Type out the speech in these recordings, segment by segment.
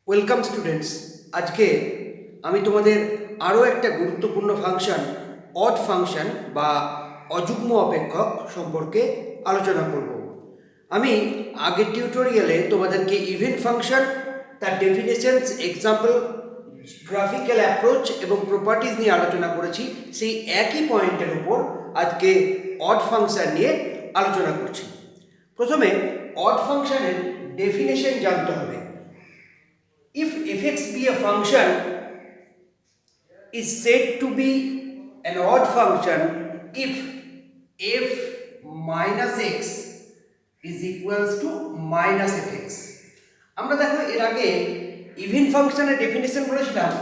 Welcome students. আজকে আমি তোমাদের আরও একটা গুরুত্বপূর্ণ ফাংশন অড ফাংশন বা অযুগ্ম অপেক্ষক সম্পর্কে আলোচনা করব। আমি আগের টিউটোরিয়ালে তোমাদেরকে ইভেন ফাংশন, তার ডেফিনেশনস, এক্সাম্পল, গ্রাফিক্যাল অ্যাপ্রোচ এবং প্রপার্টিজ নিয়ে আলোচনা করেছি। সেই একই পয়েন্টের উপর আজকে অড ফাংশন নিয়ে আলোচনা করছি। প্রথমে অড ফাংশনের ডেফিনেশন জানতে হবে। If fx be a function is said to be an odd function if f minus x is equals to minus fx. আমরা দেখো এর আগে ইভেন ফাংশনের ডেফিনেশন বলেছিলাম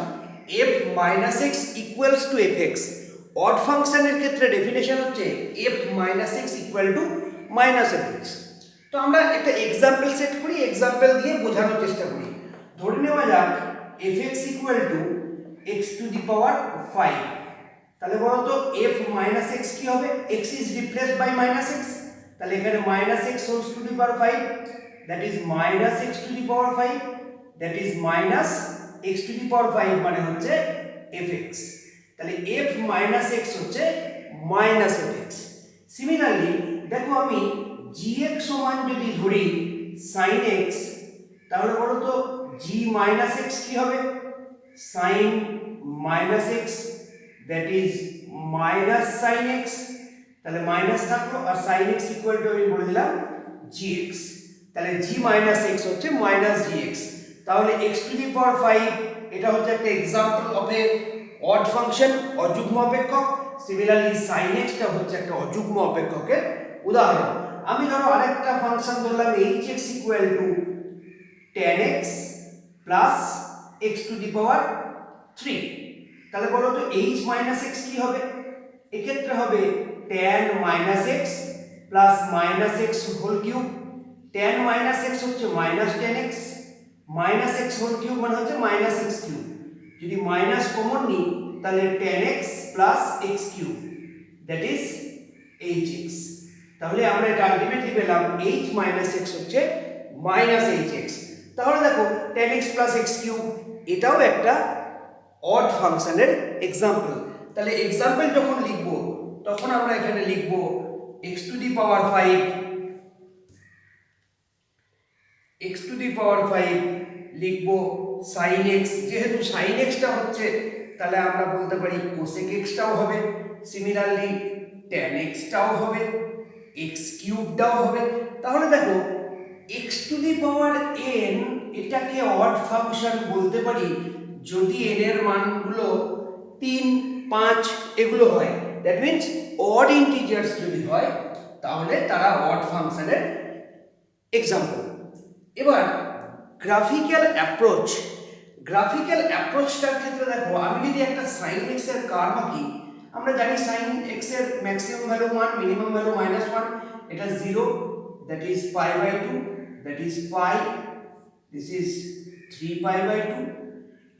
f minus x equals to fx. Odd ফাংশনের ক্ষেত্রে ডেফিনেশন হচ্ছে f minus x equal to minus fx. তো আমরা একটা এক্সাম্পল সেট করি, এক্সাম্পল দিয়ে বোঝানোর চেষ্টা করি। ধরে নেওয়া যাক fx equal to x to the power 5। তাহলে বলো তো f মাইনাস x কি হবে? x is replaced by minus x, তাহলে এখানে minus x holds to the power 5, that is minus x to the power 5, that is minus x to the power 5 মানে হচ্ছে fx। তাহলে f মাইনাস x হচ্ছে minus fx। Similarly দেখো আমি gx সমান যদি ধরি sin x, তাহলে বলো তো g minus x কি হবে? sin minus x, that is minus sin x। তাহলে মাইনাস থাকলো আর sin x ইকুয়াল টু আমি বলে দিলাম gx। তাহলে g minus x হচ্ছে minus gx। তাহলে x টু দি পাওয়ার 5 এটা হচ্ছে একটা example of A odd function, অযুগ্ম অপেক্ষক। সিমিলারলি sin x টা হচ্ছে একটা অযুগ্ম অপেক্ষকের উদাহরণ। আমি ধরো আরেকটা ফাংশন ধরলাম hx equal to tan x plus x to the power 3। তাহলে বলো তো h মাইনাস x কি হবে? এক্ষেত্রে হবে tan minus x plus minus x whole cube. tan minus x হচ্ছে minus tan x, minus x whole cube মানে হচ্ছে মাইনাস x কিউব। যদি মাইনাস কমন নিই তাহলে tan x plus x cube, that is hx। তাহলে আমরা এটা ultimately পেলাম h মাইনাস x হচ্ছে মাইনাস hx। তাহলে দেখো tan x plus x cube এটাও একটা অড ফাংশনের एग्जांपल। তাহলে एग्जांपल যখন লিখব তখন আমরা এখানে লিখব x to the power 5, x to the power 5 লিখব sin x। যেহেতু sin x টা হচ্ছে তাহলে আমরা বলতে পারি cosec x টাও হবে। সিমিলারলি tan x টাও হবে, x কিউবটাও হবে। তাহলে দেখো x to the power n এটাকে অড ফাংশন বলতে পারি যদি n এর মানগুলো 3, 5 এগুলো হয়। দ্যাট মিন্স অড ইন্টিজার্স যদি হয় তাহলে তারা অড ফাংশনের एग्जांपल। এবার গ্রাফিক্যাল অ্যাপ্রোচ, গ্রাফিক্যাল অ্যাপ্রোচটার ক্ষেত্রে দেখো আমি যদি একটা sin x এর কার্ভ আঁকি, আমরা জানি sin x এর ম্যাক্সিমাম ভ্যালু 1, মিনিমাম ভ্যালু -1, এটা 0, that is π/2, that is pi, this is 3 pi/2।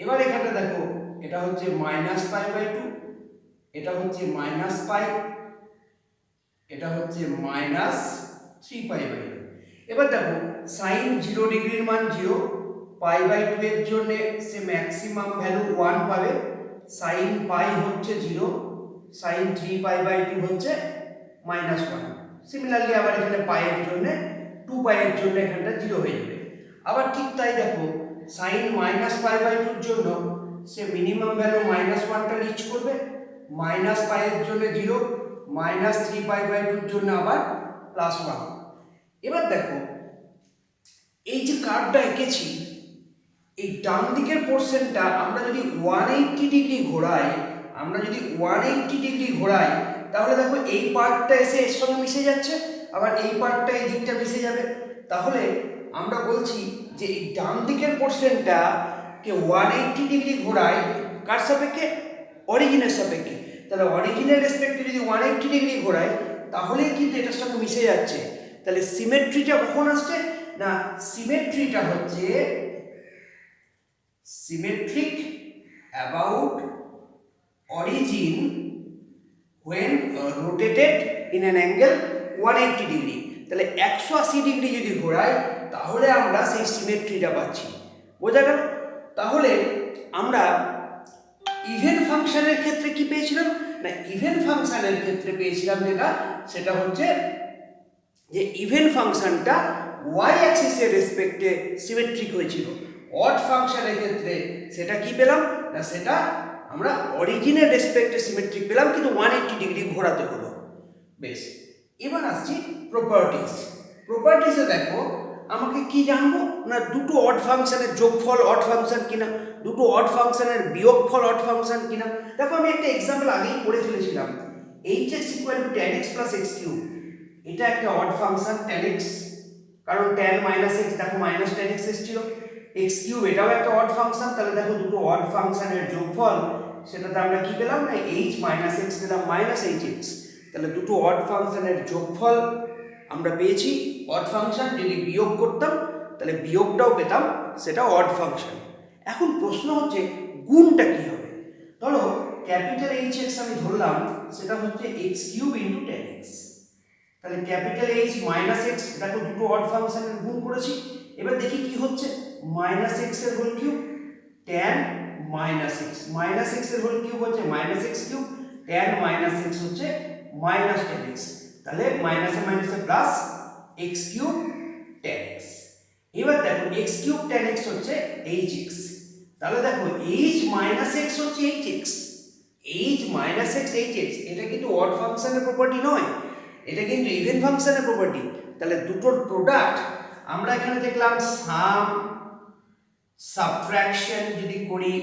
এবার এখানে দেখো এটা হচ্ছে -π/2, এটা হচ্ছে -π, এটা হচ্ছে -3 pi/2। এবার দেখো sin 0 ডিগ্রির মান 0, π/2 এর জন্য সে ম্যাক্সিমাম ভ্যালু 1 পাবে, sin π হচ্ছে 0, sin 3 pi/2 হচ্ছে -1। সিমিলারলি আবার এখানে π এর জন্য 2 পাই এর জন্য এখানটা 0 হয়ে যাবে। আবার ঠিক তাই দেখো sin -π/2 এর জন্য সে মিনিমাম ভ্যালু -1 টা রিচ করবে, -π এর জন্য 0, -3 π/2 এর জন্য আবার +1। এবার দেখো এই যে কার্ভটা এঁকেছি, এই ডান দিকের পোরশনটা আমরা যদি 180 ডিগ্রি ঘোরাই, আমরা যদি 180 ডিগ্রি ঘোরাই তাহলে দেখো এই পার্টটা এসে এর সঙ্গে মিশে যাচ্ছে, আবার এই পার্টটা এই দিকটা মিশে যাবে। তাহলে আমরা বলছি যে এই ডান দিকের পোরশনটা কে 180 ডিগ্রি ঘোরাই কার সাপেক্ষে? অরিজিনের সাপেক্ষে। তাহলে অরিজিনের রেসপেক্টে যদি 180 ডিগ্রি ঘোরাই তাহলে কিন্তু এটার সঙ্গে মিশে যাচ্ছে। তাহলে সিমেট্রিটা কখন আসছে? না, সিমেট্রিটা হচ্ছে symmetric about origin when rotated in an angle 180 degree. তাহলে 180 ডিগ্রি যদি ঘোরাই তাহলে আমরা সেই সিমেট্রিটা পাচ্ছি। বোঝা গেল? তাহলে আমরা ইভেন ফাংশনের ক্ষেত্রে কি পেয়েছিলাম না, ইভেন ফাংশনের ক্ষেত্রে পেয়েছিলাম যেটা, সেটা হচ্ছে যে ইভেন ফাংশনটা ওয়াই অ্যাক্সিসের রেসপেক্টে সিমেট্রিক হয়েছিল। অড ফাংশনের ক্ষেত্রে সেটা কি পেলাম না, সেটা আমরা অরিজিনের রেসপেক্টে সিমেট্রিক পেলাম, কিন্তু 180 ডিগ্রি ঘোরাতে হলো। বেশ, এবার আসছি প্রপার্টিজ। প্রপার্টিসে দেখো আমাকে কি জানবো না, দুটো অড ফাংশনের যোগফল অড ফাংশন কিনা, দুটো অড ফাংশনের বিয়োগফল অড ফাংশন কিনা। দেখো আমি একটা এক্সাম্পল আগেই করে ফেলেছিলাম, hx = tan x + x cube, এটা একটা অড ফাংশন tan x, কারণ tan - x দেখো -tan x এসেছিল। x কিউব এটাও একটা অড ফাংশন, তাহলে দেখো দুটো অড ফাংশনের যোগফল, সেটাতে আমরা কি পেলাম না h - x পেলাম -hx, তাহলে দুটো অড ফাংশনের যোগফল আমরা পেয়েছি অড ফাংশন। যদি বিয়োগ করতাম তাহলে বিয়োগটাও পেতাম, সেটা অড ফাংশন। এখন প্রশ্ন হচ্ছে গুণটা কি হবে। ধরো ক্যাপিটাল hx আমি ধরলাম, সেটা হচ্ছে x³ × tan x, তাহলে ক্যাপিটাল H -x দেখো দুটো অড ফাংশনের গুণ করেছি। এবার দেখি কি হচ্ছে, -x এর whole cube tan -x, -x এর হোল কিউব হচ্ছে -x³ tan -x হচ্ছে -tan x, তাহলে মাইনাসে মাইনাসে প্লাস x³ tan x। এবার দেখো x³ tan x হচ্ছে hx, তাহলে দেখো h - x হচ্ছে hx, h - x hx, এটা কিন্তু অড ফাংশনের প্রপার্টি নয়, এটা কিন্তু ইভেন ফাংশনের প্রপার্টি। তাহলে দুটোর প্রোডাক্ট আমরা এখানে দেখলাম সাম সাবট্রাকশন যদি করি,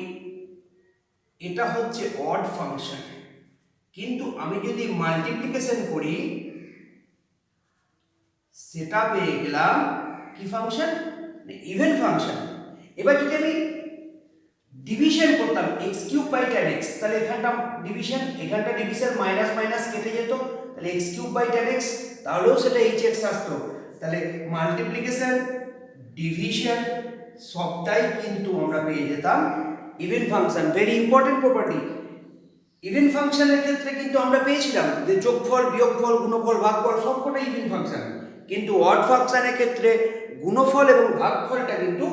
এটা হচ্ছে অড ফাংশন, কিন্তু আমি যদি মাল্টিপ্লিকেশন করি সেটা পেয়ে গেলাম কি ফাংশন, ইভেন ফাংশন। এবার যদি আমি ডিভিশন করতাম x³ / tan x, তাহলে এখানটা ডিভিশন, এখানটা ডিভিশন মাইনাস মাইনাস কেটে যেত, তাহলে x³ / tan x, তাহলেও সেটা hx আসতো। তাহলে মাল্টিপ্লিকেশন ডিভিশন সবটাই কিন্তু আমরা পেয়ে যেতাম even function. Very important property. Even ফাংশনের ক্ষেত্রে কিন্তু আমরা পেয়েছিলাম যে যোগফল বিয়োগফল গুণফল ভাগফল সবকটাই ইভেন ফাংশন, কিন্তু অড ফাংশনের ক্ষেত্রে গুণফল এবং ভাগফলটা কিন্তু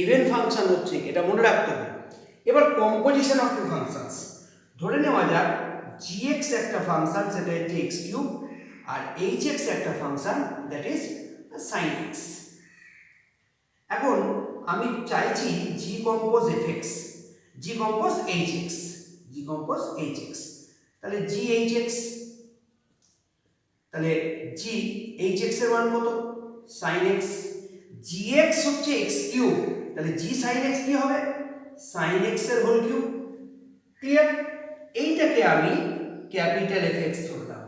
ইভেন ফাংশন হচ্ছে, এটা মনে রাখতে হবে। এবার কম্পোজিশন অফ টু ফাংশনস, ধরে নেওয়া যাক gx একটা ফাংশন, সেটা হচ্ছে x³ আর hx একটা function, that is sin x। এখন আমি চাইছি g compose fx, g compose hx, g compose hx, তাহলে g hx, তাহলে g hx এর মান কত sin x, gx হচ্ছে x³ তাহলে g sin x কি হবে sin x এর হোল কিউব। ক্লিয়ার? এইটাকে আমি ক্যাপিটাল fx ধরলাম।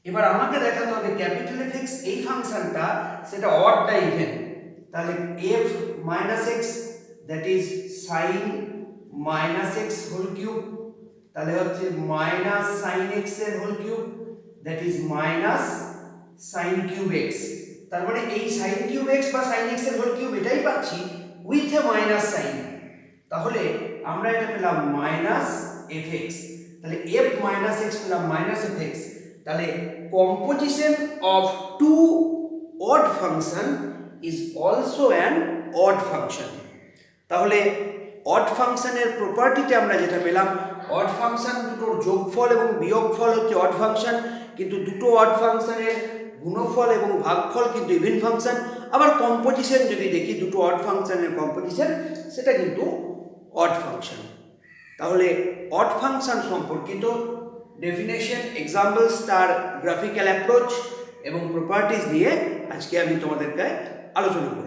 এবার আমাকে দেখাতে হবে ক্যাপিটাল fx এই ফাংশনটা সেটা অড না ইভেন, তাহলে f - x that is sin - x whole cube, তাহলে হচ্ছে মাইনাস sin x এর whole cube that is minus sin cube x, তার মানে এই sin কিউব x বা sin x এর হোল কিউব এটাই পাচ্ছি উইথ এ মাইনাস সাইন, তাহলে আমরা এটা পেলাম মাইনাস fx, তাহলে f - x পেলাম মাইনাস fx, তাহলে composition of two odd function is also an odd function. তাহলে অড ফাংশনের প্রপার্টিতে আমরা যেটা পেলাম, অড ফাংশন দুটোর যোগফল এবং বিয়োগফল হচ্ছে অড ফাংশন, কিন্তু দুটো অড ফাংশনের গুণফল এবং ভাগফল কিন্তু ইভেন ফাংশন। আবার কম্পোজিশন যদি দেখি দুটো অড ফাংশনের কম্পোজিশন, সেটা কিন্তু অড ফাংশন। তাহলে অড ফাংশন সম্পর্কিত ডেফিনেশন, এক্সাম্পলস, তার গ্রাফিক্যাল অ্যাপ্রোচ এবং প্রপার্টিজ দিয়ে আজকে আমি তোমাদেরকে আলোচনা করব।